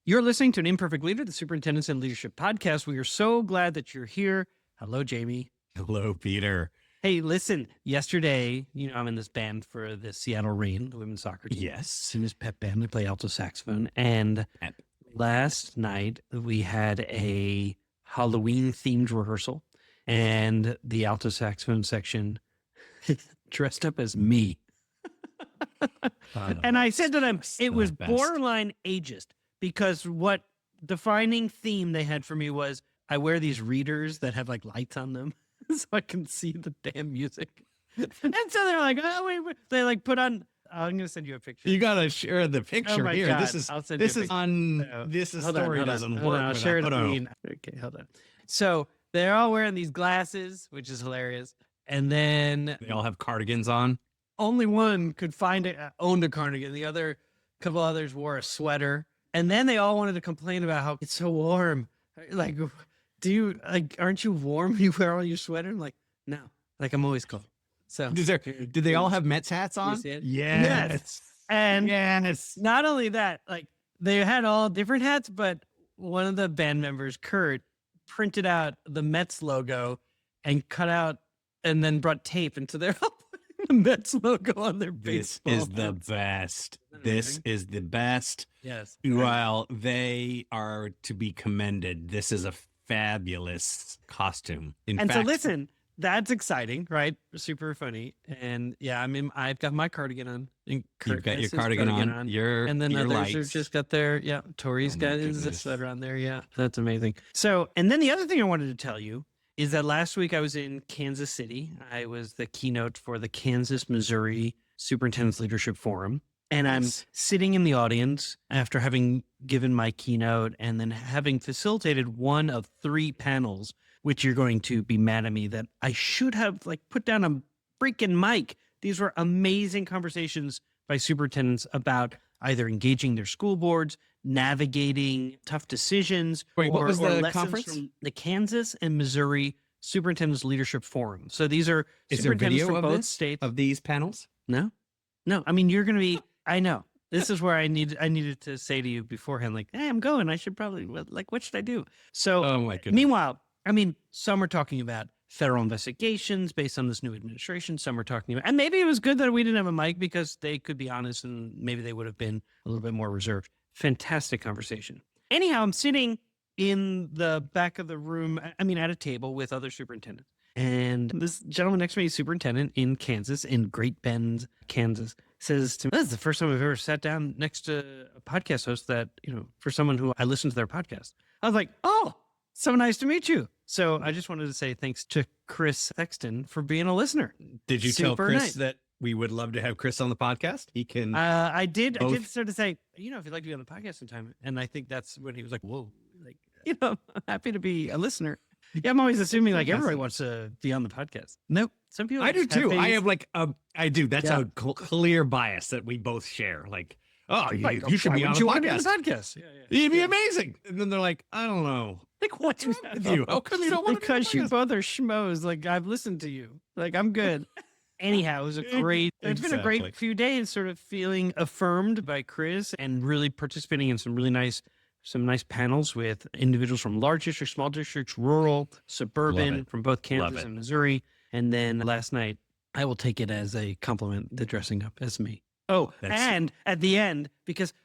You're listening to An Imperfect Leader, the Superintendents and Leadership Podcast. We are so glad that you're here. Hello, Jamie. Hello, Peter. Hey, listen, yesterday, I'm in this band for the Seattle Reign, the women's soccer team. Yes. In this pep band, I play alto saxophone. And last night, we had a Halloween-themed rehearsal, and the alto saxophone section dressed up as me. And I said to them, it was borderline ageist, because what defining theme they had for me was I wear these readers that have like lights on them so I can see the damn music. And so they're like, oh, wait. They like put on, I'm going to send you a picture. You got to share the picture my here. God. This is I'll send you a picture. This Hold on, story hold on, doesn't hold work. on, I'll share it without- with you. Okay, hold on. So they're all wearing these glasses, which is hilarious. And then They all have cardigans on. only one could find it, owned a cardigan. The other couple others wore a sweater. And then they all wanted to complain about how it's so warm. Like, aren't you warm when you wear all your sweater? I'm like, no, like I'm always cold. So Did they all have Mets hats on? see it? Yes. And Yes. not only that, like they had all different hats, but one of the band members, Kurt, printed out the Mets logo and cut out and then brought tape. And so they're all putting the Mets logo on their This baseball is the hats. best. Isn't that This amazing? is the best. Yes. While they are to be commended, this is a fabulous costume. In And fact, so listen, that's exciting, right? Super funny. And yeah, I've got my cardigan on. And Kurt you've got has your his cardigan on. And then your others lights. have just got their, Tori's Oh my got his goodness. sweater on there. Yeah, that's amazing. So, and then the other thing I wanted to tell you is that last week I was in Kansas City. I was the keynote for the Kansas, Missouri Superintendent's Leadership Forum. And I'm Yes. sitting in the audience after having given my keynote and then having facilitated one of 3 panels, which you're going to be mad at me that I should have like put down a freaking mic. These were amazing conversations by superintendents about either engaging their school boards, navigating tough decisions. Wait, what was the lessons conference? from the Kansas and Missouri Superintendent's Leadership Forum. So these are Is there superintendents video from of both this? states. Of these panels? No. I mean, you're going to be, I know. This is where I needed to say to you beforehand, like, hey, I'm going. I should probably, what should I do? So Oh my goodness. meanwhile, I mean, some are talking about federal investigations based on this new administration. Some are talking about, and maybe it was good that we didn't have a mic because they could be honest and maybe they would have been a little bit more reserved. Fantastic conversation. Anyhow, I'm sitting in the back of the room, at a table with other superintendents. And this gentleman next to me, superintendent in Kansas, in Great Bend, Kansas, says to me, this is the first time I've ever sat down next to a podcast host that, for someone who I listen to their podcast. I was like, oh, so nice to meet you. So I just wanted to say thanks to Chris Sexton for being a listener. Did you tell Super Chris nice. that we would love to have Chris on the podcast? He can. I did both- sort of say, if you'd like to be on the podcast sometime. And I think that's when he was like, whoa, I'm happy to be a listener. Yeah, I'm always assuming like everybody wants to be on the podcast. Nope. Some people I do just have too. I things- have like I do. That's Yeah. a clear bias that we both share. Like, oh, Like, you should why be on wouldn't the you want to be on podcast. the podcast? Yeah. You'd be amazing. And then they're like, I don't know. Like, what's wrong with you? How come you don't want to be on the Because you podcast? both are schmoes. Like, I've listened to you. Like, I'm good. Anyhow, it was it's been a Exactly. great few days sort of feeling affirmed by Chris and really participating in some nice panels with individuals from large districts, small districts, rural, suburban, it. from both Love Kansas it. and Missouri. And then last night, I will take it as a compliment, the dressing up as me. Oh, That's- and at the end,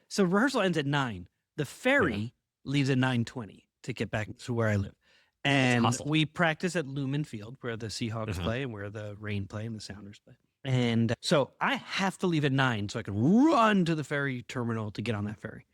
so rehearsal ends at 9. The ferry leaves at 9:20 to get back to where I live. And hustle. we practice at Lumen Field where the Seahawks play and where the Rain play and the Sounders play. And so I have to leave at 9 so I can run to the ferry terminal to get on that ferry.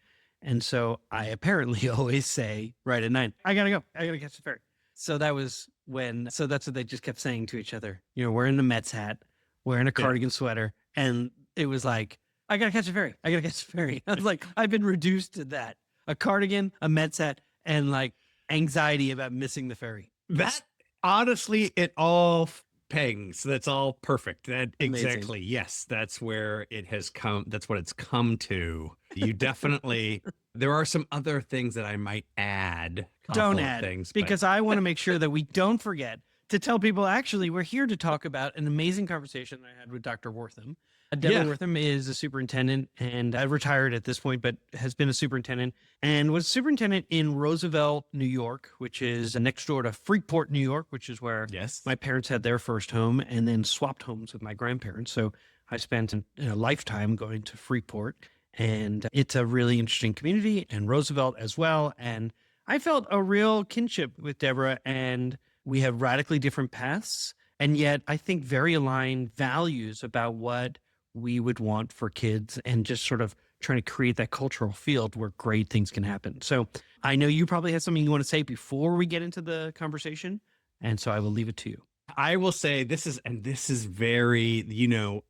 And so I apparently always say right at 9, I gotta go. I gotta catch the ferry. So that's what they just kept saying to each other. Wearing the Mets hat, wearing a cardigan sweater. And it was like, I gotta catch the ferry. I gotta catch the ferry. I was like, I've been reduced to that. A cardigan, a Mets hat, and like anxiety about missing the ferry. That honestly, it all pangs. That's all perfect. That Amazing. exactly. Yes, that's where it has come. That's what it's come to. You definitely. There are some other things that I might add. Don't couple of add things, but- because I want to make sure that we don't forget to tell people actually we're here to talk about an amazing conversation that I had with Dr. Wortham Deborah Yeah. Wortham is a superintendent and retired at this point, but has been a superintendent and was superintendent in Roosevelt, New York, which is next door to Freeport, New York, which is where Yes. my parents had their first home and then swapped homes with my grandparents. So I spent a lifetime going to Freeport, and it's a really interesting community, and Roosevelt as well. And I felt a real kinship with Deborah, and we have radically different paths, and yet I think very aligned values about what we would want for kids, and just sort of trying to create that cultural field where great things can happen. So I know you probably have something you want to say before we get into the conversation. And so I will leave it to you. I will say this is very,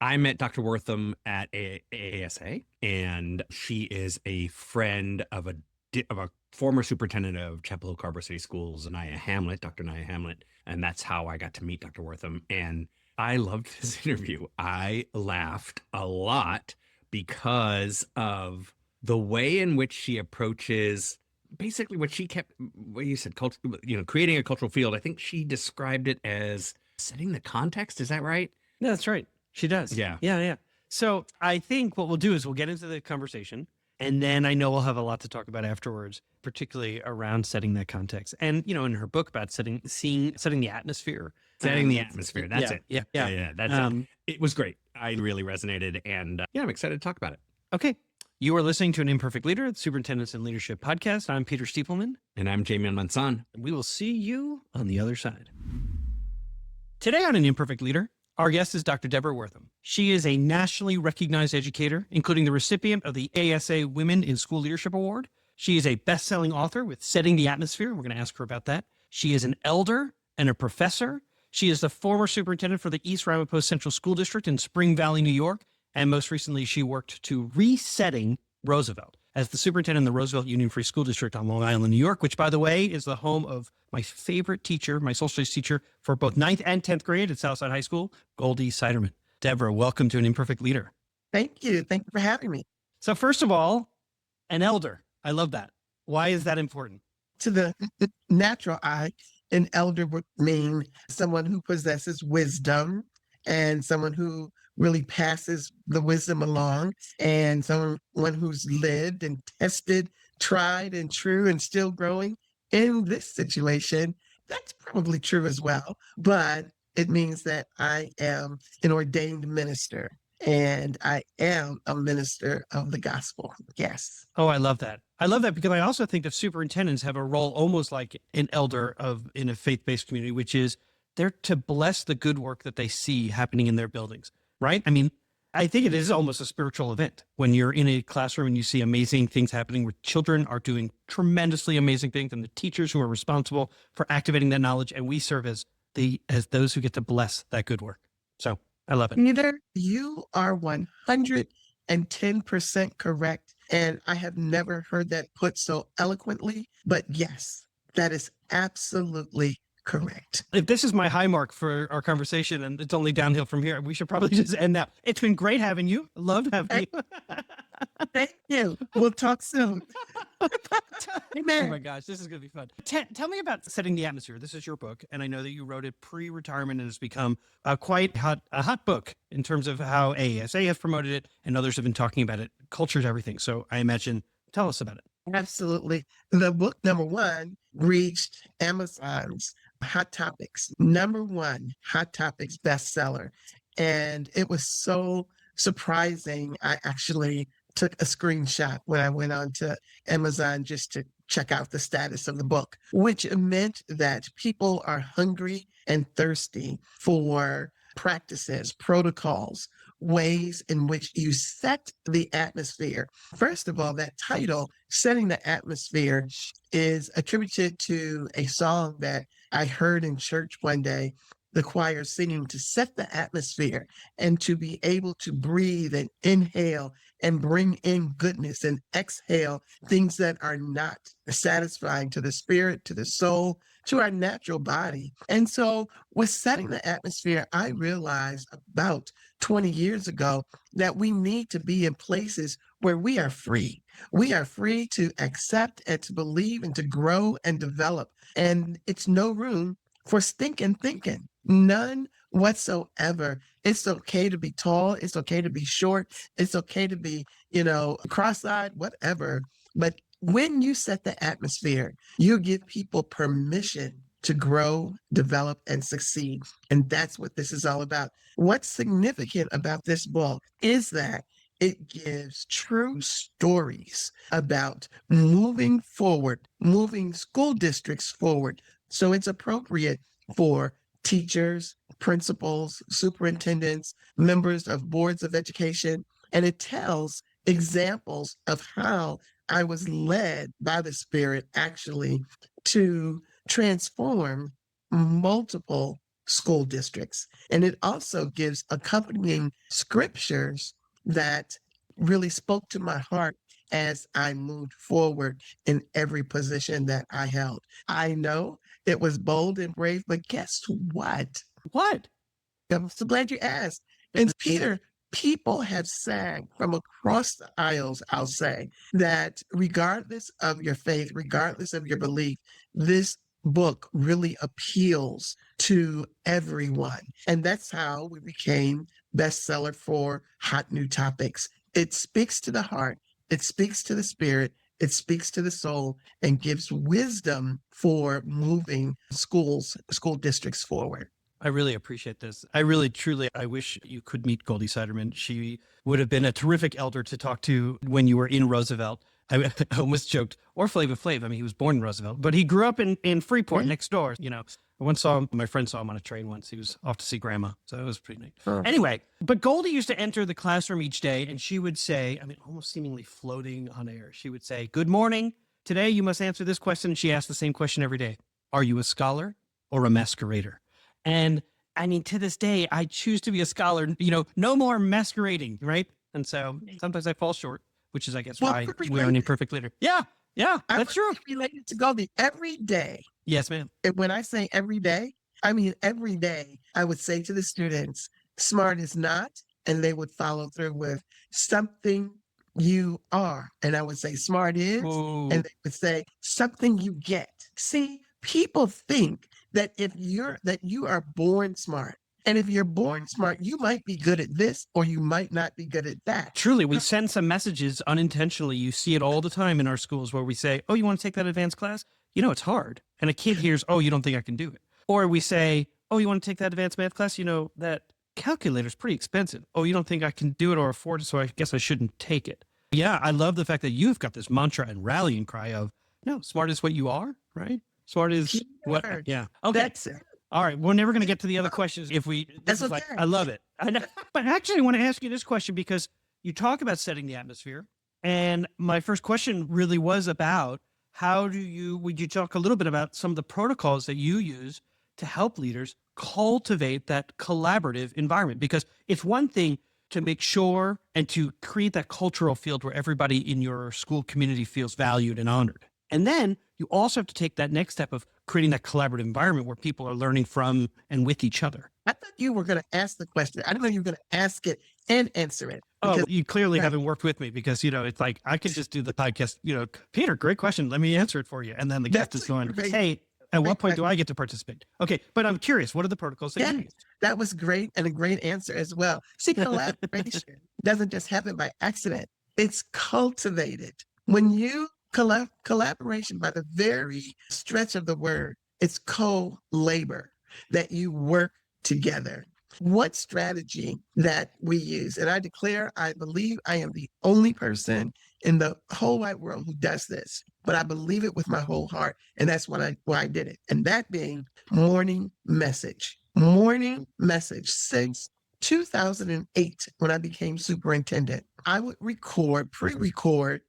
I met Dr. Wortham at AASA, and she is a friend of a former superintendent of Chapel Hill Carver City Schools, Anaya Hamlet, Dr. Anaya Hamlet. And that's how I got to meet Dr. Wortham. And I loved this interview. I laughed a lot because of the way in which she approaches basically what you said, creating a cultural field. I think she described it as setting the context. Is that right? Yeah, that's right. She does. Yeah. Yeah. So I think what we'll do is we'll get into the conversation, and then I know we'll have a lot to talk about afterwards, particularly around setting that context. And, in her book about setting the atmosphere. Setting the atmosphere. That's it. Yeah. That's it. It was great. I really resonated, and I'm excited to talk about it. Okay. You are listening to An Imperfect Leader, the Superintendents and Leadership Podcast. I'm Peter Stiepelman. And I'm Jamie Manson. And we will see you on the other side. Today on An Imperfect Leader, our guest is Dr. Deborah Wortham. She is a nationally recognized educator, including the recipient of the ASA Women in School Leadership Award. She is a best-selling author with Setting the Atmosphere. We're going to ask her about that. She is an elder and a professor. She is the former superintendent for the East Ramapo Central School District in Spring Valley, New York. And most recently, she worked to resetting Roosevelt as the superintendent of the Roosevelt Union Free School District on Long Island, New York, which, by the way, is the home of my favorite teacher, my social studies teacher for both 9th and 10th grade at Southside High School, Goldie Siderman. Deborah, welcome to An Imperfect Leader. Thank you. Thank you for having me. So first of all, an elder. I love that. Why is that important? To the natural eye, an elder would mean someone who possesses wisdom and someone who really passes the wisdom along, and someone who's lived and tested, tried and true, and still growing. In this situation, that's probably true as well, but it means that I am an ordained minister, and I am a minister of the gospel. Yes. Oh, I love that. I love that because I also think that superintendents have a role almost like an elder in a faith-based community, which is they're to bless the good work that they see happening in their buildings, right? I mean, I think it is almost a spiritual event when you're in a classroom and you see amazing things happening where children are doing tremendously amazing things, and the teachers who are responsible for activating that knowledge, and we serve as those who get to bless that good work. So I love it. Peter, you are 110% correct. And I have never heard that put so eloquently, but yes, that is absolutely correct. If this is my high mark for our conversation and it's only downhill from here, we should probably just end now. It's been great having you. Love having you. Thank you. We'll talk soon. Oh Amen. my gosh, this is going to be fun. Tell me about Setting the Atmosphere. This is your book, and I know that you wrote it pre-retirement and it's become a hot book in terms of how ASA has promoted it and others have been talking about it. Culture's everything. So I imagine, tell us about it. Absolutely. The book, number one, reached Amazon's Hot Topics, number one Hot Topics bestseller. And it was so surprising. I actually took a screenshot when I went on to Amazon just to check out the status of the book, which meant that people are hungry and thirsty for practices, protocols, ways in which you set the atmosphere. First of all, that title, Setting the Atmosphere, is attributed to a song that I heard in church one day, the choir singing to set the atmosphere and to be able to breathe and inhale and bring in goodness and exhale things that are not satisfying to the spirit, to the soul, to our natural body. And so with setting the atmosphere, I realized about 20 years ago that we need to be in places where we are free. We are free to accept and to believe and to grow and develop. And it's no room for stinking thinking. None whatsoever. It's okay to be tall. It's okay to be short. It's okay to be, cross-eyed, whatever. But when you set the atmosphere, you give people permission to grow, develop, and succeed. And that's what this is all about. What's significant about this book is that it gives true stories about moving forward, moving school districts forward. So it's appropriate for teachers, principals, superintendents, members of boards of education, and it tells examples of how I was led by the Spirit actually to transform multiple school districts. And it also gives accompanying scriptures that really spoke to my heart as I moved forward in every position that I held. I know it was bold and brave, but guess what? What? I'm so glad you asked. And Peter, people have said from across the aisles, I'll say, that regardless of your faith, regardless of your belief, this book really appeals to everyone. And that's how we became bestseller for Hot New Topics. It speaks to the heart, it speaks to the spirit, it speaks to the soul, and gives wisdom for moving school districts forward. I really appreciate this. I really, truly, I wish you could meet Goldie Siderman. She would have been a terrific elder to talk to when you were in Roosevelt. I almost joked, or Flava Flav. I mean, he was born in Roosevelt, but he grew up in Freeport next door. I once saw him, my friend saw him on a train once. He was off to see grandma. So it was pretty neat. Huh. Anyway, but Goldie used to enter the classroom each day and she would say, I mean, almost seemingly floating on air. She would say, "Good morning. Today you must answer this question." She asked the same question every day. "Are you a scholar or a masquerader?" And I mean, to this day, I choose to be a scholar, no more masquerading, right? And so sometimes I fall short, which is, I guess, Well, why we're we are an imperfect leader. Yeah, that's true. Related to Goldie every day. Yes, ma'am. And when I say every day, I mean every day. I would say to the students, "Smart is not," and they would follow through with "something you are," and I would say "smart is," Whoa. and they would say "something you get." See, people think that you are born smart. And if you're born smart, you might be good at this or you might not be good at that. Truly, we send some messages unintentionally. You see it all the time in our schools where we say, "Oh, you want to take that advanced class? It's hard." And a kid hears, "Oh, you don't think I can do it." Or we say, "Oh, you want to take that advanced math class? That calculator's pretty expensive. Oh, you don't think I can do it or afford it, so I guess I shouldn't take it." Yeah, I love the fact that you've got this mantra and rallying cry of, no, smart is what you are, right? Smart is what, Keyword. yeah. Okay. That's it. All right. We're never going to get to the other questions if we, That's this is like, okay. I love it. I know. But actually, I want to ask you this question because you talk about setting the atmosphere. And my first question really was about would you talk a little bit about some of the protocols that you use to help leaders cultivate that collaborative environment? Because it's one thing to make sure and to create that cultural field where everybody in your school community feels valued and honored. And then you also have to take that next step of creating that collaborative environment where people are learning from and with each other. I thought you were going to ask the question. I didn't know you were going to ask it and answer it. Oh, you clearly haven't worked with me because, it's like, I could just do the podcast, "Peter, great question. Let me answer it for you." And then the guest is going, "Hey, at what point do I get to participate?" Okay. But I'm curious, what are the protocols that you use? That was great and a great answer as well. See, collaboration doesn't just happen by accident. It's cultivated. When you collaboration, by the very stretch of the word, it's co-labor, that you work together. What strategy that we use, and I declare, I believe I am the only person in the whole wide world who does this, but I believe it with my whole heart. And that's why I did it. And that being morning message. Morning message. Since 2008, when I became superintendent, I would pre-record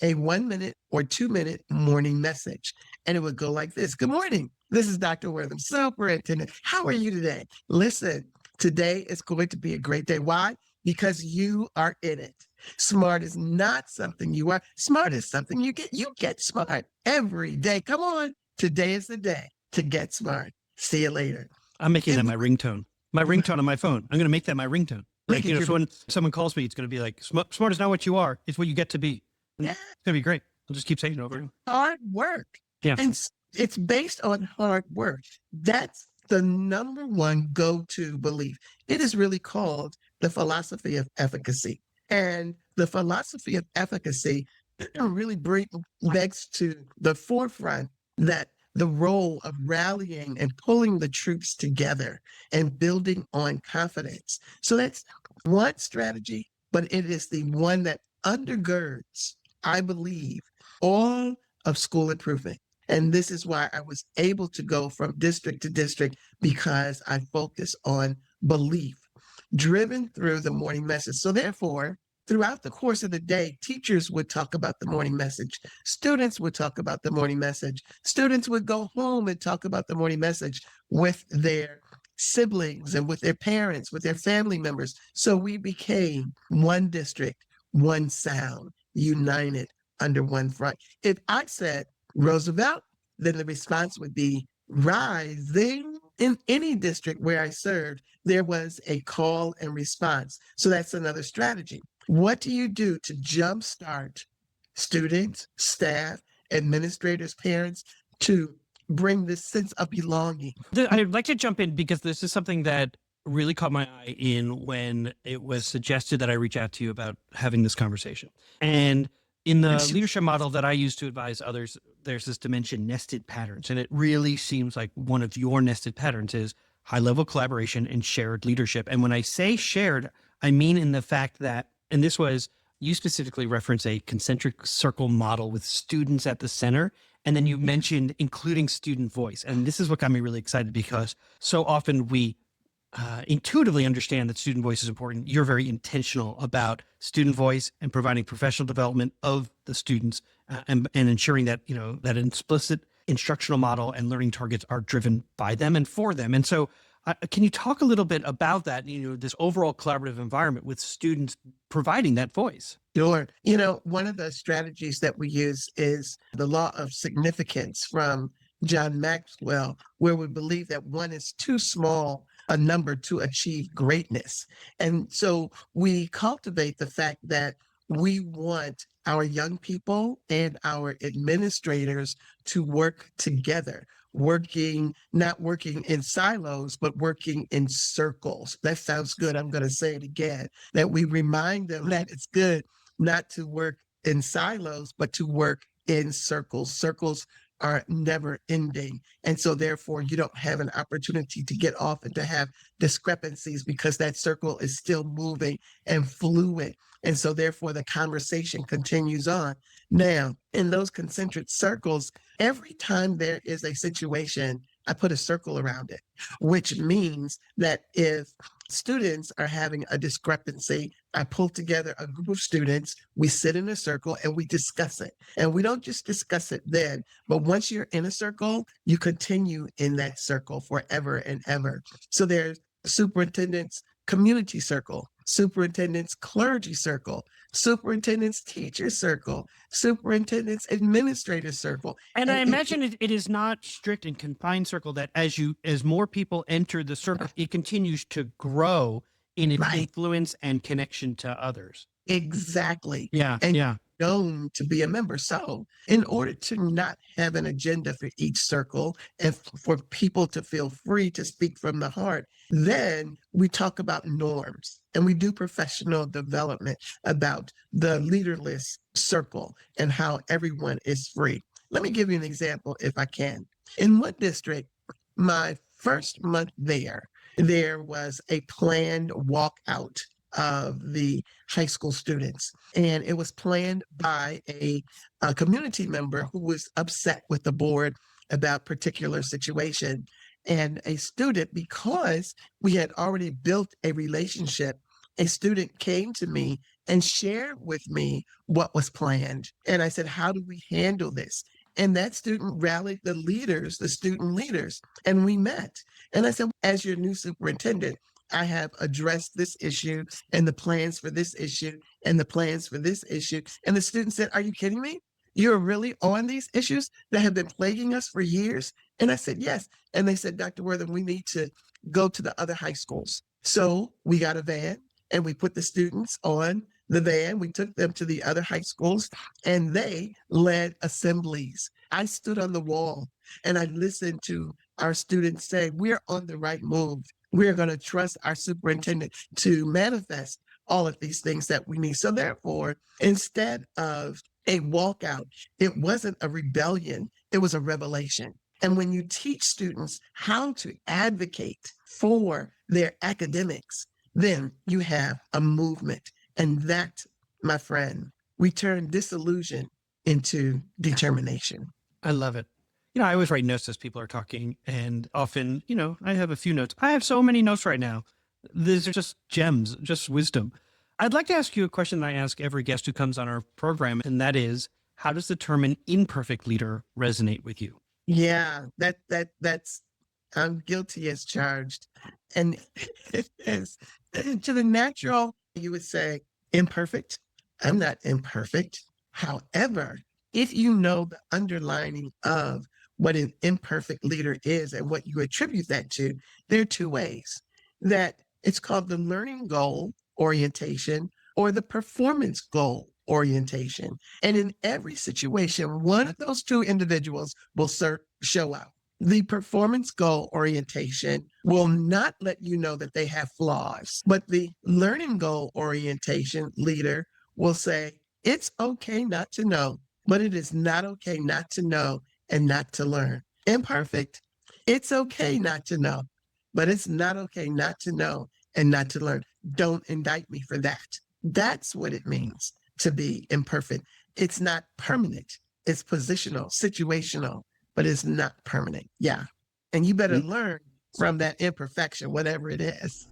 a 1 minute or 2 minute morning message. And it would go like this: "Good morning. This is Dr. Wortham, superintendent. How are you today? Listen, today is going to be a great day." Why? Because you are in it. Smart is not something you are. Smart is something you get. You get smart every day. Come on. Today is the day to get smart. See you later. I'm making that my ringtone. My ringtone on my phone. I'm going to make that my ringtone. Like, so when someone calls me, it's going to be like, "Smart is not what you are. It's what you get to be." Yeah. It's going to be great. I'll just keep saying it over. Hard work. Yeah. And it's based on hard work. That's the number one go-to belief. It is really called the philosophy of efficacy. And the philosophy of efficacy really begs to the forefront that the role of rallying and pulling the troops together and building on confidence. So that's one strategy, but it is the one that undergirds, I believe, all of school improvement. And this is why I was able to go from district to district because I focus on belief driven through the morning message. So therefore, throughout the course of the day, teachers would talk about the morning message. Students would talk about the morning message. Students would go home and talk about the morning message with their siblings and with their parents, with their family members. So we became one district, one sound, united under one front. If I said Roosevelt, then the response would be rising. In any district where I served, there was a call and response. So that's another strategy. What do you do to jumpstart students, staff, administrators, parents to bring this sense of belonging? I'd like to jump in because this is something that really caught my eye in when it was suggested that I reach out to you about having this conversation. And in the leadership model that I use to advise others, there's this dimension nested patterns. And it really seems like one of your nested patterns is high level collaboration and shared leadership. And when I say shared, I mean in the fact that, and this was, you specifically reference a concentric circle model with students at the center. And then you mentioned including student voice. And this is what got me really excited because so often we intuitively understand that student voice is important. You're very intentional about student voice and providing professional development of the students and ensuring that, you know, that explicit instructional model and learning targets are driven by them and for them. And so can you talk a little bit about that, you know, this overall collaborative environment with students providing that voice? Sure. You know, one of the strategies that we use is the law of significance from John Maxwell, where we believe that one is too small a number to achieve greatness. And so we cultivate the fact that we want our young people and our administrators to work together, not working in silos, but working in circles. That sounds good. I'm going to say it again, that we remind them that it's good not to work in silos, but to work in circles. Circles are never ending. And so therefore you don't have an opportunity to get off and to have discrepancies because that circle is still moving and fluid. And so therefore the conversation continues on. Now, in those concentric circles, every time there is a situation, I put a circle around it, which means that if students are having a discrepancy, I pull together a group of students, we sit in a circle and we discuss it. And we don't just discuss it then, but once you're in a circle, you continue in that circle forever and ever. So there's superintendent's community circle, superintendent's clergy circle, superintendent's teacher circle, superintendent's administrator circle. And I imagine it is not strict and confined circle that as more people enter the circle, it continues to grow in its Right. influence and connection to others. Exactly. Yeah. And Yeah. known to be a member. So, in order to not have an agenda for each circle and for people to feel free to speak from the heart, then we talk about norms and we do professional development about the leaderless circle and how everyone is free. Let me give you an example if I can. In one district, my first month there was a planned walkout of the high school students. And it was planned by a community member who was upset with the board about particular situation. And a student, because we had already built a relationship, a student came to me and shared with me what was planned. And I said, how do we handle this? And that student rallied the leaders, the student leaders, and we met. And I said, as your new superintendent, I have addressed this issue and the plans for this issue and the plans for this issue. And the student said, are you kidding me? You're really on these issues that have been plaguing us for years? And I said, yes. And they said, Dr. Wortham, we need to go to the other high schools. So we got a van and we put the students on the van. We took them to the other high schools and they led assemblies. I stood on the wall and I listened to our students say, we're on the right move. We're going to trust our superintendent to manifest all of these things that we need. So therefore, instead of a walkout, it wasn't a rebellion, it was a revelation. And when you teach students how to advocate for their academics, then you have a movement. And that, my friend, we turn disillusion into determination. I love it. I always write notes as people are talking, and often, I have a few notes. I have so many notes right now. These are just gems, just wisdom. I'd like to ask you a question that I ask every guest who comes on our program, and that is, how does the term an imperfect leader resonate with you? Yeah, that's I'm guilty as charged. And it is to the natural, you would say imperfect. I'm not imperfect. However, if you know the underlining of what an imperfect leader is and what you attribute that to, there are two ways that it's called the learning goal orientation or the performance goal orientation. And in every situation, one of those two individuals will show up. The performance goal orientation will not let you know that they have flaws, but the learning goal orientation leader will say, it's okay not to know, but it is not okay not to know and not to learn. Imperfect, it's okay not to know, but it's not okay not to know and not to learn. Don't indict me for that. That's what it means to be imperfect. It's not permanent. It's positional, situational, but it's not permanent. Yeah. And you better learn from that imperfection, whatever it is.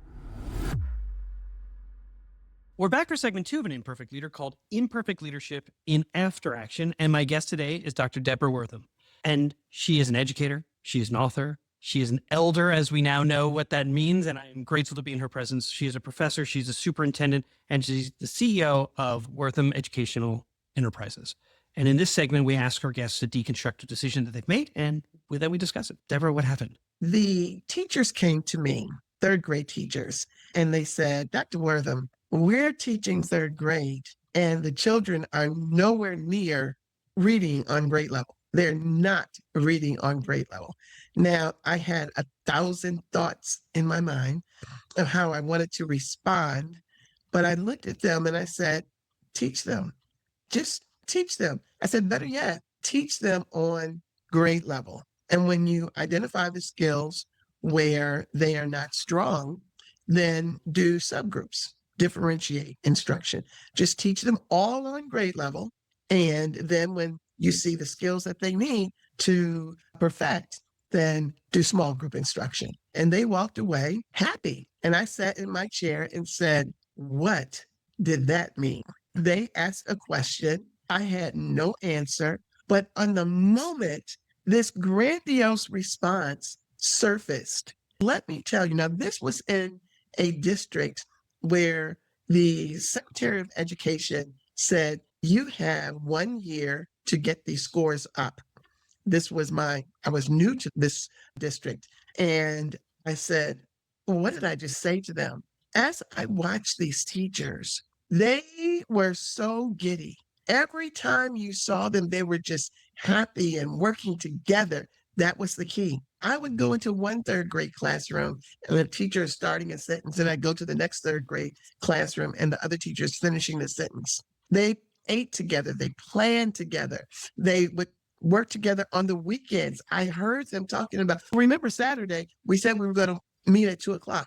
We're back for segment 2 of An Imperfect Leader called Imperfect Leadership in After Action. And my guest today is Dr. Deborah Wortham. And she is an educator. She is an author. She is an elder, as we now know what that means. And I'm grateful to be in her presence. She is a professor. She's a superintendent. And she's the CEO of Wortham Educational Enterprises. And in this segment, we ask our guests to deconstruct a decision that they've made. And then we discuss it. Deborah, what happened? The teachers came to me, third grade teachers, and they said, Dr. Wortham, we're teaching third grade, and the children are nowhere near reading on grade level. They're not reading on grade level. Now, I had 1,000 thoughts in my mind of how I wanted to respond, but I looked at them and I said, teach them. Just teach them. I said, better yet, teach them on grade level. And when you identify the skills where they are not strong, then do subgroups, differentiate instruction. Just teach them all on grade level. And then when you see the skills that they need to perfect, then do small group instruction. And they walked away happy. And I sat in my chair and said, what did that mean? They asked a question. I had no answer. But on the moment, this grandiose response surfaced. Let me tell you, now this was in a district where the Secretary of Education said, you have 1 year to get these scores up. I was new to this district. And I said, well, what did I just say to them? As I watched these teachers, they were so giddy. Every time you saw them, they were just happy and working together. That was the key. I would go into one third grade classroom and the teacher is starting a sentence, and I'd go to the next third grade classroom and the other teacher is finishing the sentence. They ate together. They planned together. They would work together on the weekends. I heard them talking about, remember Saturday, we said we were going to meet at 2:00.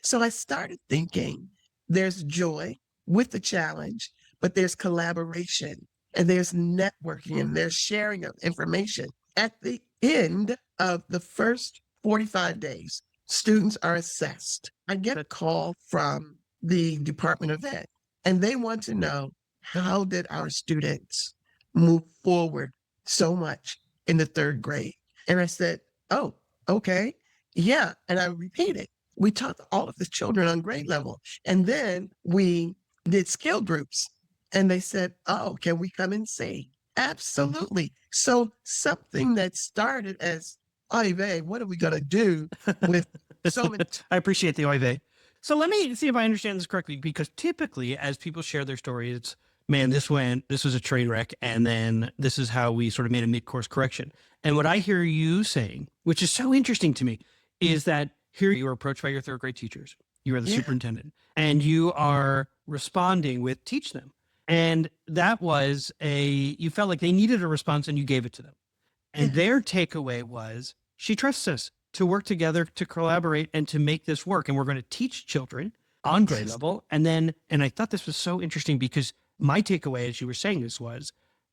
So I started thinking there's joy with the challenge, but there's collaboration and there's networking and there's sharing of information. At the end of the first 45 days, students are assessed. I get a call from the Department of Ed, and they want to know, how did our students move forward so much in the third grade? And I said, oh, okay. Yeah. And I repeated, we taught all of the children on grade level. And then we did skill groups. And they said, oh, can we come and see? Absolutely. So something that started as, oy vey, what are we going to do with so many? I appreciate the oy vey. So let me see if I understand this correctly, because typically as people share their story, it's man, this was a train wreck. And then this is how we sort of made a mid-course correction. And what I hear you saying, which is so interesting to me, is that here you were approached by your third grade teachers. You are the Yeah. superintendent and you are responding with teach them. And that was you felt like they needed a response and you gave it to them. And Yes. their takeaway was, she trusts us to work together, to collaborate, and to make this work. And we're going to teach children on grade Yes. level. And I thought this was so interesting because my takeaway as you were saying this was,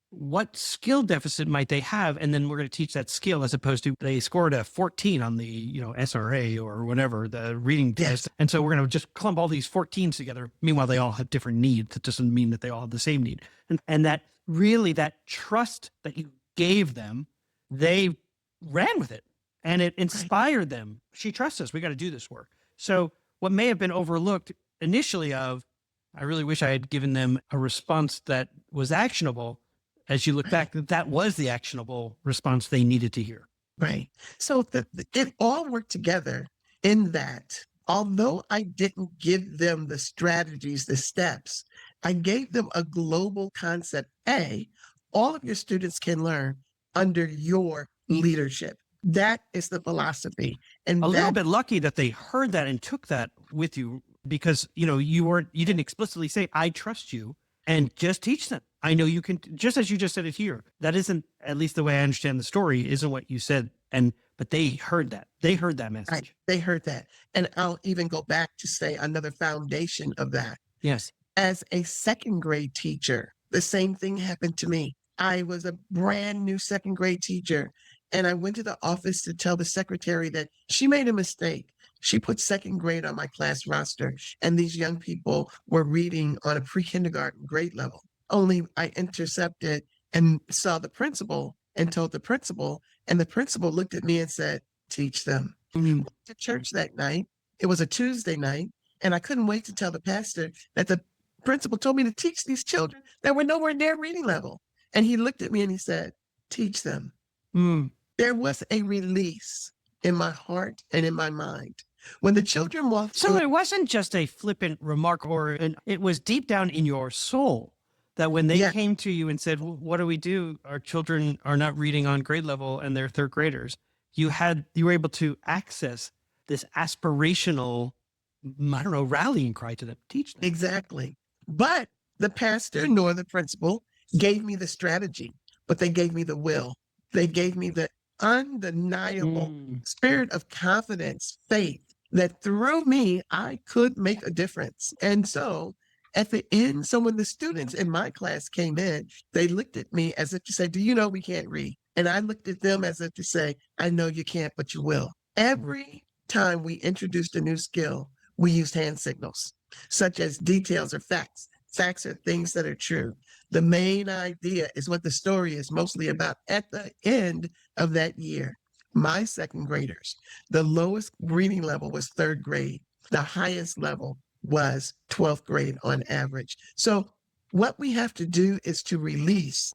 what skill deficit might they have? And then we're going to teach that skill, as opposed to they scored a 14 on the, SRA or whatever, the reading Yes. test. And so we're going to just clump all these 14s together. Meanwhile, they all have different needs. That doesn't mean that they all have the same need. And that really, that trust that you gave them, they ran with it and it inspired them. She trusts us. We got to do this work. So what may have been overlooked initially I really wish I had given them a response that was actionable. As you look back, that was the actionable response they needed to hear. Right. So it all worked together in that, although I didn't give them the strategies, the steps, I gave them a global concept. All of your students can learn under your leadership. That is the philosophy. And A little bit lucky that they heard that and took that with you, because, you didn't explicitly say, I trust you, and just teach them. I know you can, just as you just said it here. That isn't, at least the way I understand the story, isn't what you said. But they heard that. They heard that message. Right. They heard that. And I'll even go back to say another foundation of that. Yes. As a second grade teacher, the same thing happened to me. I was a brand new second grade teacher, and I went to the office to tell the secretary that she made a mistake. She put second grade on my class roster, and these young people were reading on a pre-kindergarten grade level. Only I intercepted and saw the principal and told the principal, and the principal looked at me and said, teach them. Mm-hmm. Went to church that night. It was a Tuesday night, and I couldn't wait to tell the pastor that the principal told me to teach these children that were nowhere near reading level. And he looked at me and he said, teach them. Mm. There was a release in my heart and in my mind. When the children walked So in, it wasn't just a flippant remark, it was deep down in your soul that when they Yeah. came to you and said, what do we do? Our children are not reading on grade level and they're third graders. You were able to access this aspirational, rallying cry to them. Teach them. exactly. But the pastor nor the principal gave me the strategy, but they gave me the will. They gave me the undeniable spirit of confidence, faith, that through me, I could make a difference. And so at the end, so when the students in my class came in, they looked at me as if to say, do you know we can't read? And I looked at them as if to say, I know you can't, but you will. Every time we introduced a new skill, we used hand signals, such as details or facts. Facts are things that are true. The main idea is what the story is mostly about. At the end of that year, my second graders, the lowest reading level was third grade. The highest level was 12th grade on average. So what we have to do is to release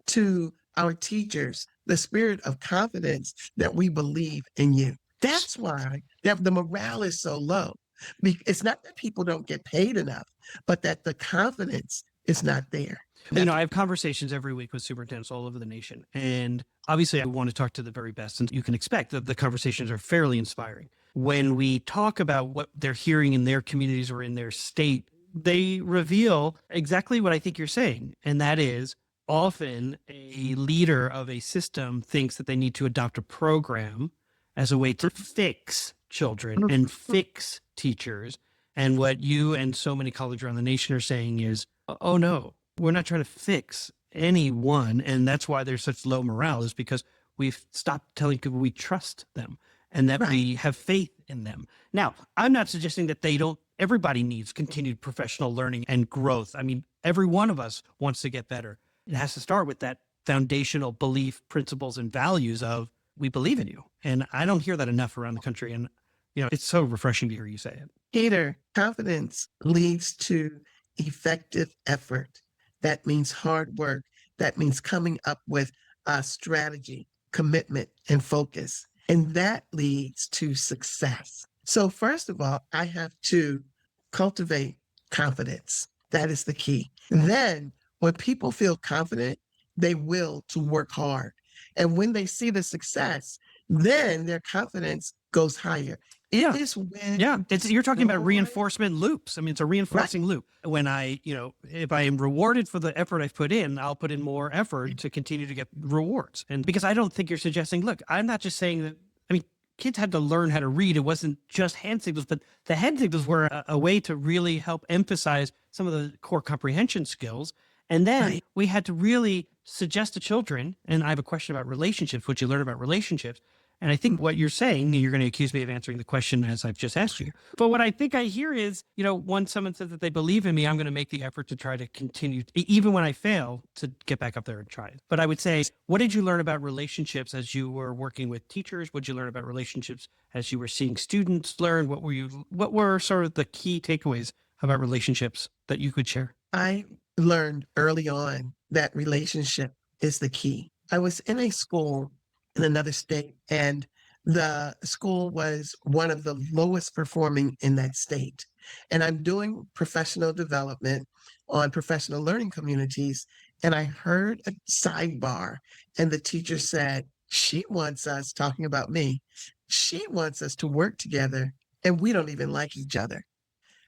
to our teachers the spirit of confidence that we believe in you. That's why the morale is so low. It's not that people don't get paid enough, but that the confidence is not there. I have conversations every week with superintendents all over the nation. And obviously, I want to talk to the very best. And you can expect that the conversations are fairly inspiring. When we talk about what they're hearing in their communities or in their state, they reveal exactly what I think you're saying. And that is, often a leader of a system thinks that they need to adopt a program as a way to fix children and fix teachers. And what you and so many colleges around the nation are saying is, oh no, we're not trying to fix anyone. And that's why there's such low morale, is because we've stopped telling people we trust them and that we have faith in them. Now, I'm not suggesting that everybody needs continued professional learning and growth. I mean, every one of us wants to get better. It has to start with that foundational belief, principles, and values of, we believe in you. And I don't hear that enough around the country. And, it's so refreshing to hear you say it. Peter, confidence leads to effective effort. That means hard work. That means coming up with a strategy, commitment, and focus. And that leads to success. So first of all, I have to cultivate confidence. That is the key. Then when people feel confident, they will to work hard. And when they see the success, then their confidence goes higher. It Yeah. is when Yeah. You're talking about joy, reinforcement loops. I mean, it's a right? reinforcing loop. When if I am rewarded for the effort I've put in, I'll put in more effort to continue to get rewards. And because I don't think you're suggesting, look, I'm not just saying that, I mean, kids had to learn how to read. It wasn't just hand signals, but the hand signals were a way to really help emphasize some of the core comprehension skills. And then Right. we had to really suggest to children, and I have a question about relationships, what you learn about relationships. And I think what you're saying, you're going to accuse me of answering the question as I've just asked you. But what I think I hear is, once someone says that they believe in me, I'm going to make the effort to try to continue, even when I fail, to get back up there and try it. But I would say, what did you learn about relationships as you were working with teachers? What did you learn about relationships as you were seeing students learn? What were sort of the key takeaways about relationships that you could share? I learned early on that relationship is the key. I was in a school in another state, and the school was one of the lowest performing in that state. And I'm doing professional development on professional learning communities. And I heard a sidebar, and the teacher said, she wants us, talking about me, she wants us to work together, and we don't even like each other.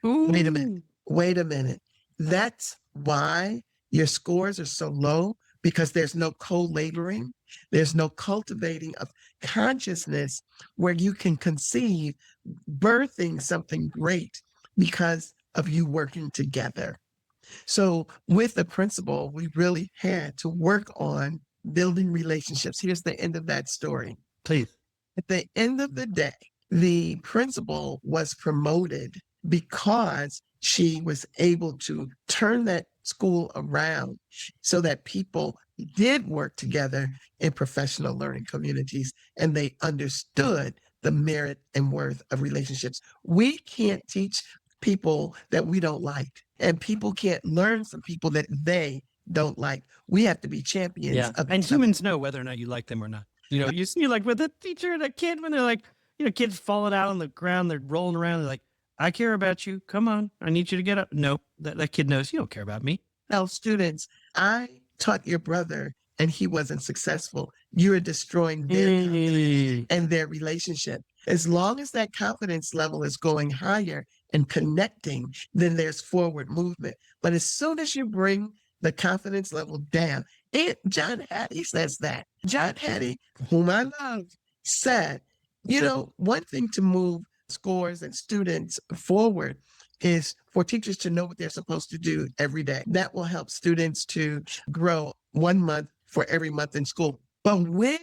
Wait a minute. Ooh. Wait a minute. That's why your scores are so low, because there's no co-laboring. There's no cultivating of consciousness where you can conceive birthing something great because of you working together. So with the principal, we really had to work on building relationships. Here's the end of that story. Please. At the end of the day, the principal was promoted because she was able to turn that school around so that people did work together in professional learning communities and they understood the merit and worth of relationships. We can't teach people that we don't like, and people can't learn from people that they don't like. We have to be champions Yeah. of And each other. humans know whether or not you like them or not. You see like with a teacher and a kid when they're like, kids falling out on the ground, they're rolling around. They're like, I care about you. Come on. I need you to get up. Nope. That kid knows you don't care about me. Tell students, I taught your brother and he wasn't successful. You're destroying their confidence and their relationship. As long as that confidence level is going higher and connecting, then there's forward movement. But as soon as you bring the confidence level down, and John Hattie says that. John Hattie, whom I love, said, one thing to move scores and students forward is for teachers to know what they're supposed to do every day. That will help students to grow 1 month for every month in school. But when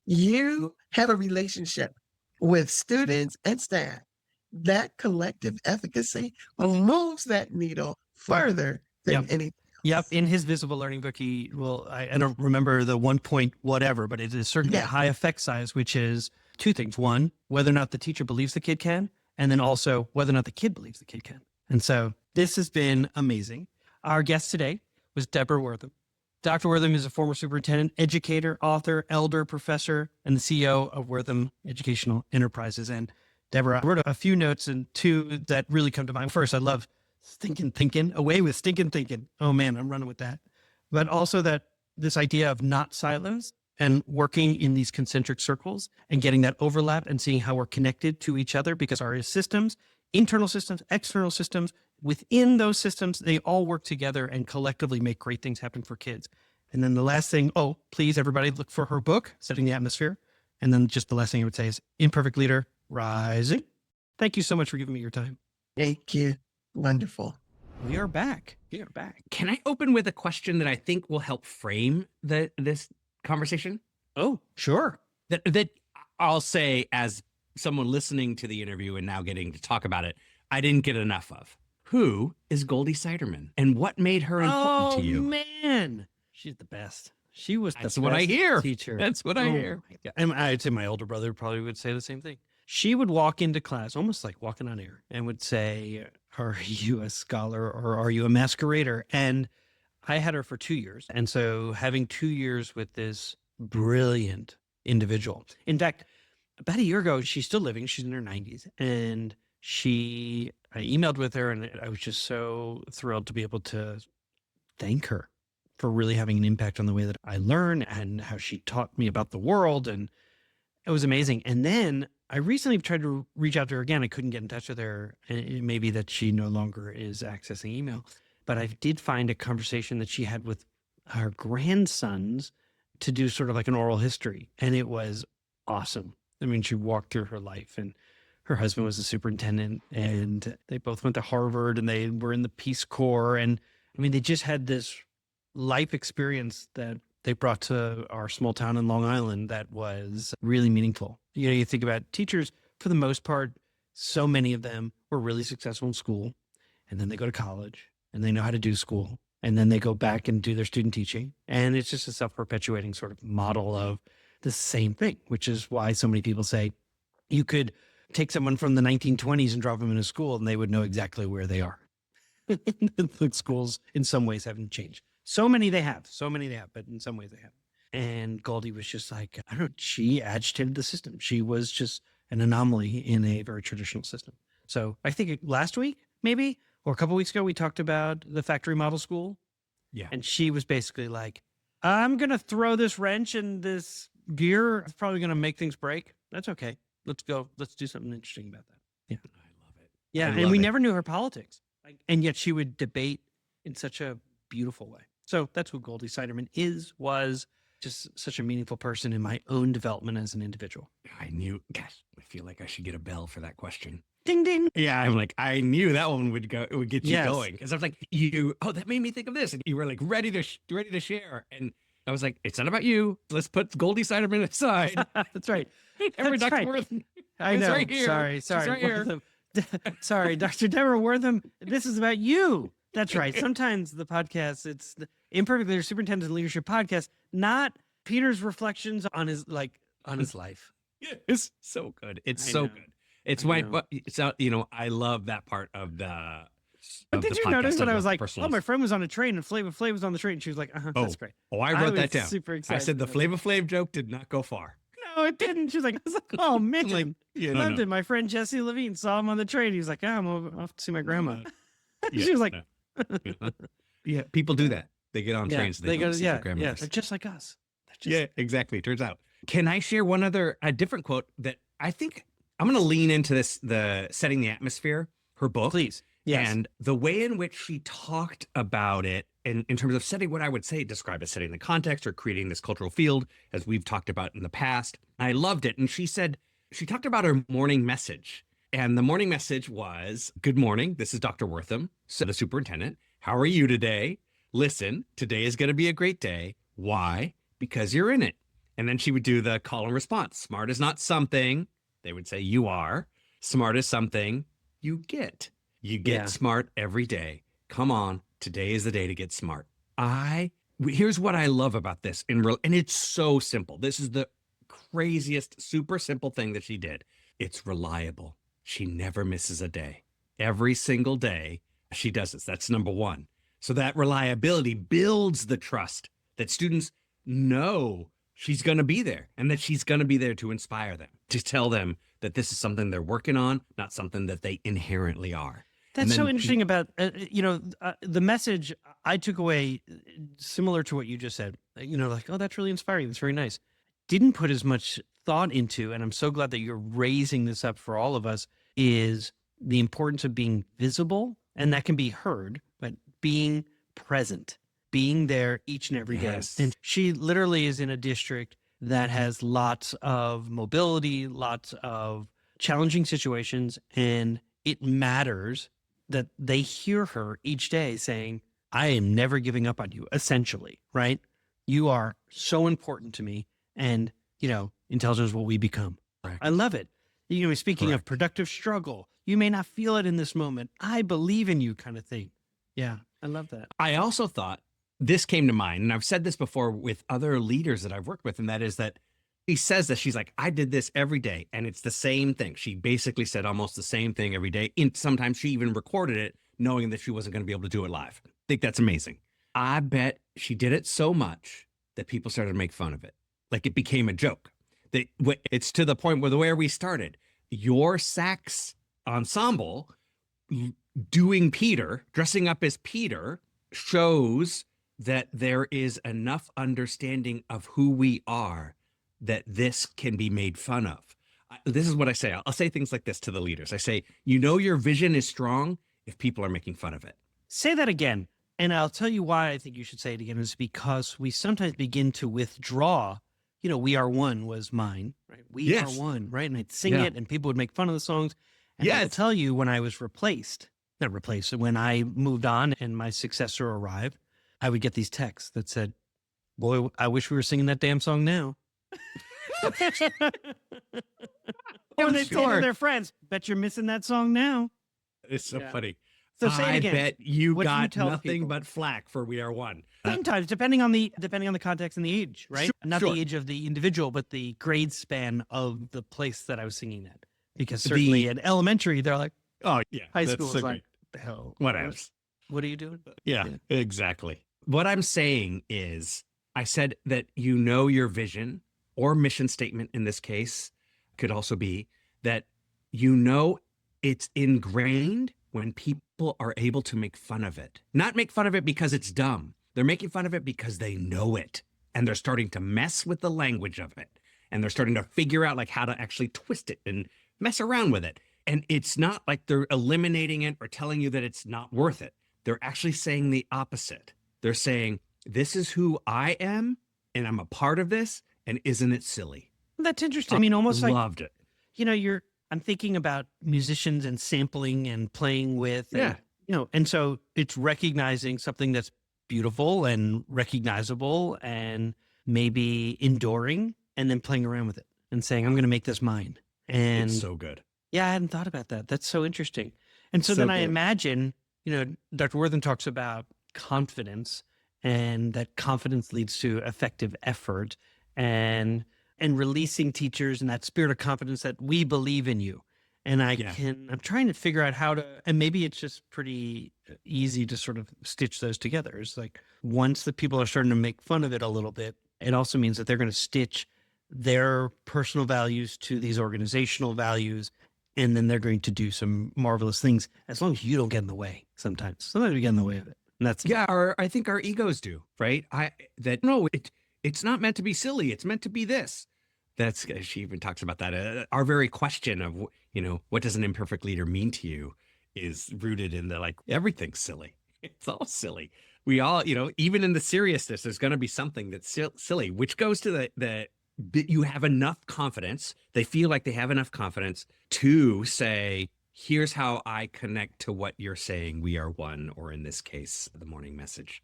you have a relationship with students and staff, that collective efficacy moves that needle further than Yep. anything. Yep. In his visible learning book, I don't remember the 1 point whatever, but it is certainly a Yeah. high effect size, which is two things. One, whether or not the teacher believes the kid can, and then also whether or not the kid believes the kid can. And so this has been amazing. Our guest today was Deborah Wortham. Dr. Wortham is a former superintendent, educator, author, elder, professor, and the CEO of Wortham Educational Enterprises. And Deborah, I wrote a few notes, and two that really come to mind. First, I love stinking thinking, away with stinking thinking. Oh man, I'm running with that. But also that this idea of not silos and working in these concentric circles and getting that overlap and seeing how we're connected to each other, because our systems, internal systems, external systems, within those systems, they all work together and collectively make great things happen for kids. And then the last thing, please, everybody look for her book, Setting the Atmosphere. And then just the last thing I would say is Imperfect Leader Rising. Thank you so much for giving me your time. Thank you. Wonderful. We are back. We are back. Can I open with a question that I think will help frame this conversation? Oh, sure. That I'll say, as someone listening to the interview and now getting to talk about it, I didn't get enough of. Who is Goldie Siderman, and what made her important to you? Man, she's the best. She was That's the what I best teacher. teacher. That's what I hear. My God. And I'd say my older brother probably would say the same thing. She would walk into class, almost like walking on air, and would say, are you a scholar or are you a masquerader? And I had her for 2 years. And so having 2 years with this brilliant individual. In fact, about a year ago, she's still living. She's in her 90s. And she I emailed with her, and I was just so thrilled to be able to thank her for really having an impact on the way that I learn and how she taught me about the world. And it was amazing. And then I recently tried to reach out to her again. I couldn't get in touch with her. And it may be that she no longer is accessing email. But I did find a conversation that she had with her grandsons to do sort of like an oral history. And it was awesome. I mean, she walked through her life, and her husband was a superintendent, and they both went to Harvard, and they were in the Peace Corps. And I mean, they just had this life experience that they brought to our small town in Long Island that was really meaningful. You know, you think about teachers, for the most part, so many of them were really successful in school, and then they go to college and they know how to do school, and then they go back and do their student teaching. And it's just a self-perpetuating sort of model of the same thing, which is why so many people say you could take someone from the 1920s and drop them in a school and they would know exactly where they are. The schools in some ways haven't changed. So many they have, but in some ways they haven't. And Goldie was just like, I don't know, she agitated the system. She was just an anomaly in a very traditional system. So I think last week, maybe, or a couple of weeks ago, we talked about the factory model school. Yeah. And she was basically like, I'm going to throw this wrench in this gear. It's probably going to make things break. That's okay. Let's go. Let's do something interesting about that. Yeah. I love it. Yeah. I And love we it. never knew her politics. And yet she would debate in such a beautiful way. So that's who Goldie Siderman was just such a meaningful person in my own development as an individual. I knew, gosh, I feel like I should get a bell for that question. Ding, ding. Yeah, I'm like, I knew that one would go. It would get you Yes. going, because I was like, that made me think of this, and you were like ready to share, and I was like, it's not about you. Let's put Goldie Siderman aside. That's right. Every That's Dr. right. Wortham. I It's know. right here. Sorry. She's right here. Wortham. Sorry, Dr. Deborah Wortham. This is about you. That's right. Sometimes the podcast, it's the Imperfect Leader Superintendent Leadership Podcast, not Peter's reflections on his life. Yeah, it's so good. It's I so know. good. It's I why, know. but so I love that part of the. But of did the you podcast, notice of when I the was like, personal- oh, my friend was on a train and Flava Flav was on the train? And she was like, that's great. Oh, I wrote was that down. super I excited. said the Flava Flav joke did not go far. No, it didn't. She was like, I was like, oh, man. Like, yeah, no, Loved no. it. My friend Jesse Levine saw him on the train. He was like, I'm off to see my grandma. Yeah, She was like, no. Yeah, people do that. They get on trains. they go, to see their grandmothers. they're just like us. Yeah, exactly. Turns out. Can I share a different quote that I think I'm going to lean into this, the Setting the Atmosphere, her book. Please. Yes. And the way in which she talked about it in terms of setting, what I would say, describe as setting the context or creating this cultural field, as we've talked about in the past. I loved it. And she talked about her morning message. And the morning message was, good morning. This is Dr. Wortham, so the superintendent. How are you today? Listen, today is going to be a great day. Why? Because you're in it. And then she would do the call and response. Smart is not something. They would say you are. Smart is something you get. You get Yeah. smart every day. Come on. Today is the day to get smart. Here's what I love about this. And it's so simple. This is the craziest, super simple thing that she did. It's reliable. She never misses a day. Every single day she does this. That's number one. So that reliability builds the trust that students know she's going to be there, and that she's going to be there to inspire them, to tell them that this is something they're working on, not something that they inherently are. That's so then interesting about, the message I took away, similar to what you just said, like, oh, that's really inspiring. That's very nice. Didn't put as much thought into, and I'm so glad that you're raising this up for all of us, is the importance of being visible, and that can be heard, but being present, being there each and every day. Yes. And she literally is in a district that has lots of mobility, lots of challenging situations, and it matters that they hear her each day saying, I am never giving up on you, essentially, right? You are so important to me. And, intelligence is what we become. Correct. I love it. Speaking of Correct. productive struggle, you may not feel it in this moment. I believe in you, kind of thing. Yeah, I love that. I also thought this came to mind, and I've said this before with other leaders that I've worked with, and that is that she says that she's like, I did this every day, and it's the same thing. She basically said almost the same thing every day. And sometimes she even recorded it knowing that she wasn't going to be able to do it live. I think that's amazing. I bet she did it so much that people started to make fun of it. Like it became a joke. It's to the point where where we started. Your sax ensemble doing Peter, dressing up as Peter, shows that there is enough understanding of who we are that this can be made fun of. This is what I say. I'll say things like this to the leaders. I say, you know, your vision is strong if people are making fun of it. Say that again. And I'll tell you why I think you should say it again is because we sometimes begin to withdraw. You know, We Are One was mine, right? We Yes. Are One, right? And I'd sing Yeah. it and people would make fun of the songs. And I'll Yes. tell you when I was not replaced, when I moved on and my successor arrived, I would get these texts that said, boy, I wish we were singing that damn song now. Or they say to their friends, bet you're missing that song now. It's so Yeah. funny. So say it I again. bet you What do you got tell nothing people? but flack for We Are One. Sometimes, depending on the context and the age, right? Sure, Not sure. the age of the individual, but the grade span of the place that I was singing at. Because certainly in elementary, they're like, Oh, yeah. high that's school so is like, great. the hell? Whatevs. What are you doing? Yeah, Yeah. exactly. What I'm saying is, I said that you know your vision or mission statement in this case could also be that you know it's ingrained when people are able to make fun of it. Not make fun of it because it's dumb. They're making fun of it because they know it and they're starting to mess with the language of it. And they're starting to figure out like how to actually twist it and mess around with it. And it's not like they're eliminating it or telling you that it's not worth it. They're actually saying the opposite. They're saying, this is who I am and I'm a part of this. And isn't it silly? That's interesting. I mean, almost like, Loved it. you know, I'm thinking about musicians and sampling and playing with, and, Yeah. you know, and so it's recognizing something that's beautiful and recognizable and maybe enduring and then playing around with it and saying, I'm going to make this mine. And It's so good. yeah, I hadn't thought about that. That's so interesting. And so So then I good. imagine, you know, Dr. Wortham talks about confidence and that confidence leads to effective effort and releasing teachers and that spirit of confidence that we believe in you. And Yeah. I'm trying to figure out how to, and maybe it's just pretty easy to sort of stitch those together. It's like once the people are starting to make fun of it a little bit, it also means that they're going to stitch their personal values to these organizational values. And then they're going to do some marvelous things as long as you don't get in the way sometimes. Sometimes we get in the way of it. And that's, Yeah, I think our egos do, right? It's not meant to be silly. It's meant to be this. That's she even talks about that. Our very question of what does an imperfect leader mean to you is rooted in the like everything's silly. It's all silly. We all even in the seriousness, there's going to be something that's silly, which goes to the you have enough confidence. They feel like they have enough confidence to say, here's how I connect to what you're saying. We are one, or in this case, the morning message,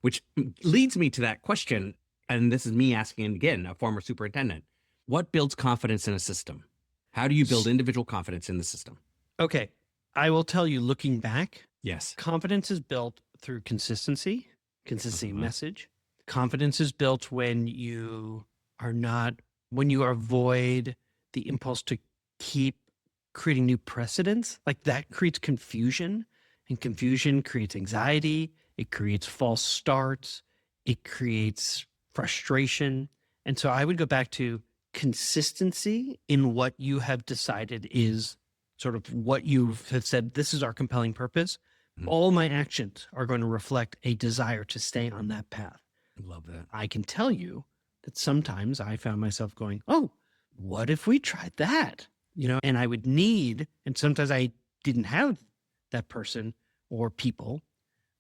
which leads me to that question. And this is me asking again, a former superintendent, what builds confidence in a system? How do you build individual confidence in the system? okay. I will tell you, looking back, Yes. confidence is built through consistency Uh-huh. message. Confidence is built when you avoid the impulse to keep creating new precedents. Like that creates confusion, and confusion creates anxiety. It creates false starts. It creates frustration. And so I would go back to consistency in what you have decided is sort of what you have said, this is our compelling purpose. Mhm. All my actions are going to reflect a desire to stay on that path. I love that. I can tell you that sometimes I found myself going, oh, what if we tried that? And I would need, and sometimes I didn't have that person or people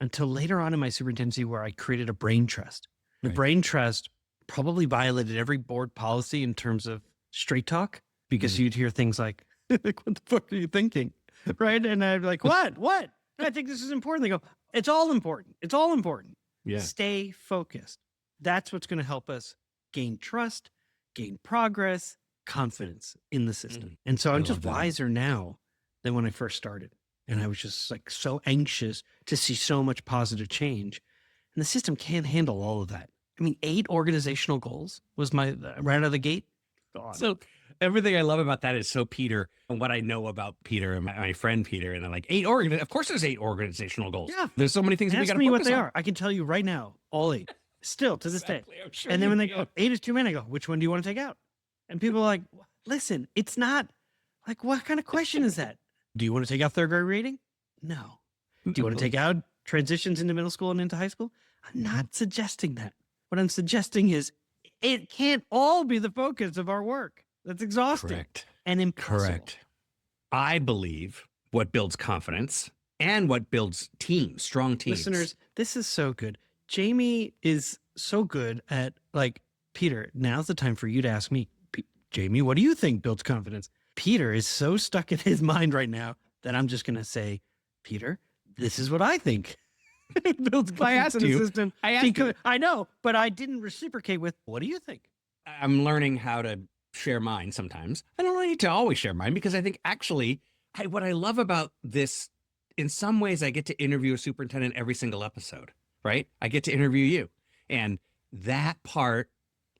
until later on in my superintendency where I created a brain trust. The Right. brain trust probably violated every board policy in terms of straight talk because Mhm. you'd hear things like, what the fuck are you thinking? Right. And I'd be like, what? I think this is important. They go, it's all important. It's all important. Yeah. Stay focused. That's what's going to help us gain trust, gain progress, confidence in the system. Mm. And so I I'm love just that. wiser now than when I first started. And I was just like so anxious to see so much positive change. And the system can't handle all of that. I mean, 8 organizational goals was my right out of the gate. Gone. So everything I love about that is so Peter, and what I know about Peter and my friend Peter, and I'm like, of course there's 8 organizational goals. Yeah. There's so many things that we got Ask to me what focus they on. are. I can tell you right now, all 8, still to this day. Exactly, I'm sure And then you when they can. go, 8 is too many, I go, which one do you want to take out? And people are like, listen, it's not like, what kind of question is that? Do you want to take out third grade reading? No. Do you want to take out transitions into middle school and into high school? I'm not suggesting that. What I'm suggesting is it can't all be the focus of our work. That's exhausting Correct. and impossible. Correct. I believe what builds confidence and what builds teams, strong teams. Listeners, this is so good. Jamie is so good at, like, Peter, now's the time for you to ask me, Jamie, what do you think builds confidence? Peter is so stuck in his mind right now that I'm just going to say, Peter, this is what I think builds confidence. I asked in a you. system. I asked you. I know, but I didn't reciprocate with, what do you think? I'm learning how to share mine sometimes. I don't need to always share mine because I think actually what I love about this, in some ways, I get to interview a superintendent every single episode, right? I get to interview you. And that part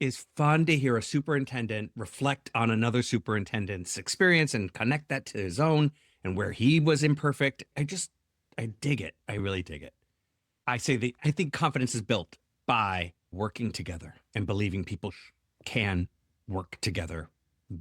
is fun to hear a superintendent reflect on another superintendent's experience and connect that to his own and where he was imperfect. I dig it. I really dig it. I think confidence is built by working together and believing people can work together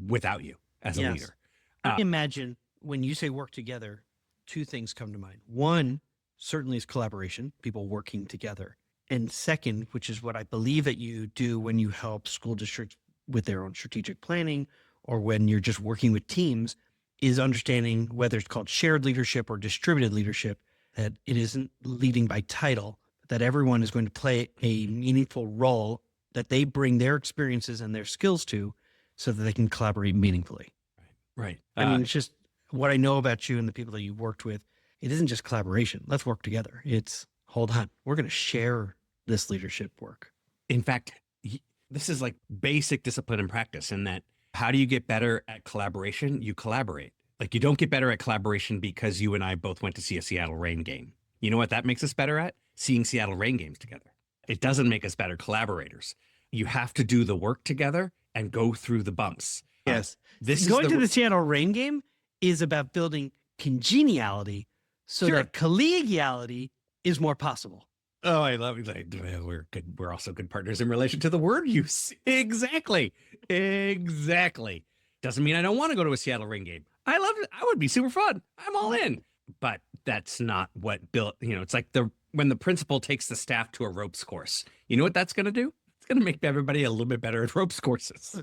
without you as a Yes. leader. I imagine when you say work together, two things come to mind. One, certainly is collaboration, people working together. And second, which is what I believe that you do when you help school districts with their own strategic planning or when you're just working with teams, is understanding whether it's called shared leadership or distributed leadership, that it isn't leading by title, but that everyone is going to play a meaningful role that they bring their experiences and their skills to so that they can collaborate meaningfully. Right. I mean, it's just what I know about you and the people that you've worked with. It isn't just collaboration. Let's work together. It's, hold on, we're going to share this leadership work. in fact, this is like basic discipline and practice in that how do you get better at collaboration? You collaborate. Like you don't get better at collaboration because you and I both went to see a Seattle Reign game. You know what that makes us better at? Seeing Seattle Reign games together. It doesn't make us better collaborators. You have to do the work together and go through the bumps. Yes. This Going is to the Seattle Reign game is about building congeniality so Sure. that collegiality is more possible. Oh, I love it. Like, we're good. We're also good partners in relation to the word use. Exactly. Exactly. Doesn't mean I don't want to go to a Seattle Reign game. I love it. I would be super fun. I'm all in. But that's not what built, it's like when the principal takes the staff to a ropes course. You know what that's going to do? It's going to make everybody a little bit better at ropes courses.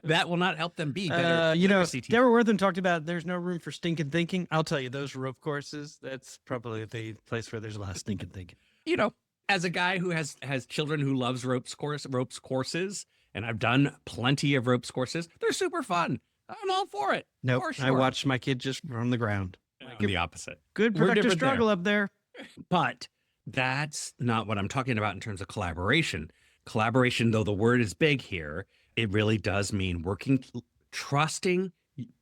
That will not help them be better. literacy teachers. Deborah Wortham talked about there's no room for stinking thinking. I'll tell you, those rope courses, that's probably the place where there's a lot of stinking thinking. As a guy who has children who loves ropes courses, and I've done plenty of ropes courses, they're super fun. I'm all for it. Nope. For sure. I watched my kid just run the ground. I'm the opposite. Good We're productive different there. struggle up there. But that's not what I'm talking about in terms of collaboration. Collaboration, though the word is big here, it really does mean trusting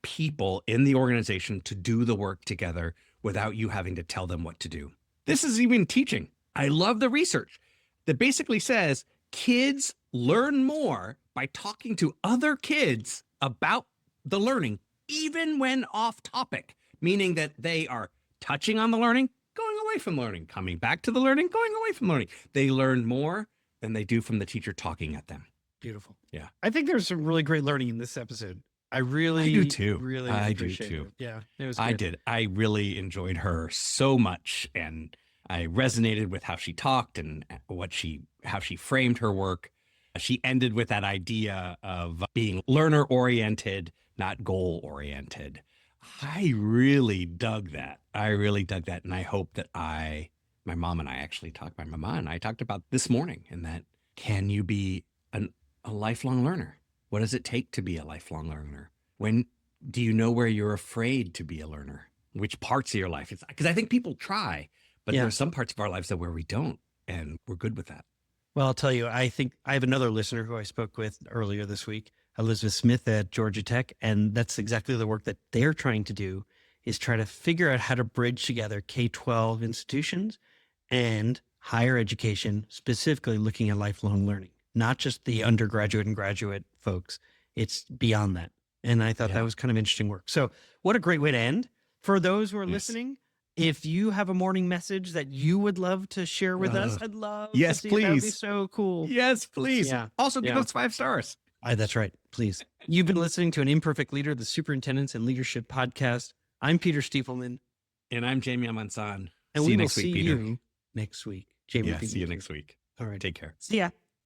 people in the organization to do the work together without you having to tell them what to do. This is even teaching. I love the research that basically says kids learn more by talking to other kids about the learning, even when off topic, meaning that they are touching on the learning, going away from learning, coming back to the learning, going away from learning. They learn more than they do from the teacher talking at them. Beautiful. Yeah. I think there's some really great learning in this episode. I do too. Really I do appreciate too. it. Yeah, it was I good. did. I really enjoyed her so much, and I resonated with how she talked and how she framed her work. She ended with that idea of being learner oriented, not goal oriented. I really dug that. And I hope that my mom and I talked about this morning, and that can you be a lifelong learner? What does it take to be a lifelong learner? When do you know where you're afraid to be a learner? Which parts of your life? Because I think people try, but Yeah. there's some parts of our lives where we don't, and we're good with that. Well, I'll tell you, I think I have another listener who I spoke with earlier this week, Elizabeth Smith at Georgia Tech, and that's exactly the work that they're trying to do, is try to figure out how to bridge together K-12 institutions and higher education, specifically looking at lifelong learning, not just the undergraduate and graduate folks. It's beyond that. And I thought Yeah. that was kind of interesting work. So what a great way to end. For those who are Yes. listening, if you have a morning message that you would love to share with us, I'd love yes, to see it. That would be please. so cool. Yes, please. Yeah. Also, give Yeah. us 5 stars. That's right. Please. You've been listening to An Imperfect Leader, the Superintendents and Leadership Podcast. I'm Peter Stiefelman. And I'm Jamie Amansan. And See we you will next see week, Peter. you next week. Jamie, Yeah, Peter. see you next week. All right. Take care. See ya.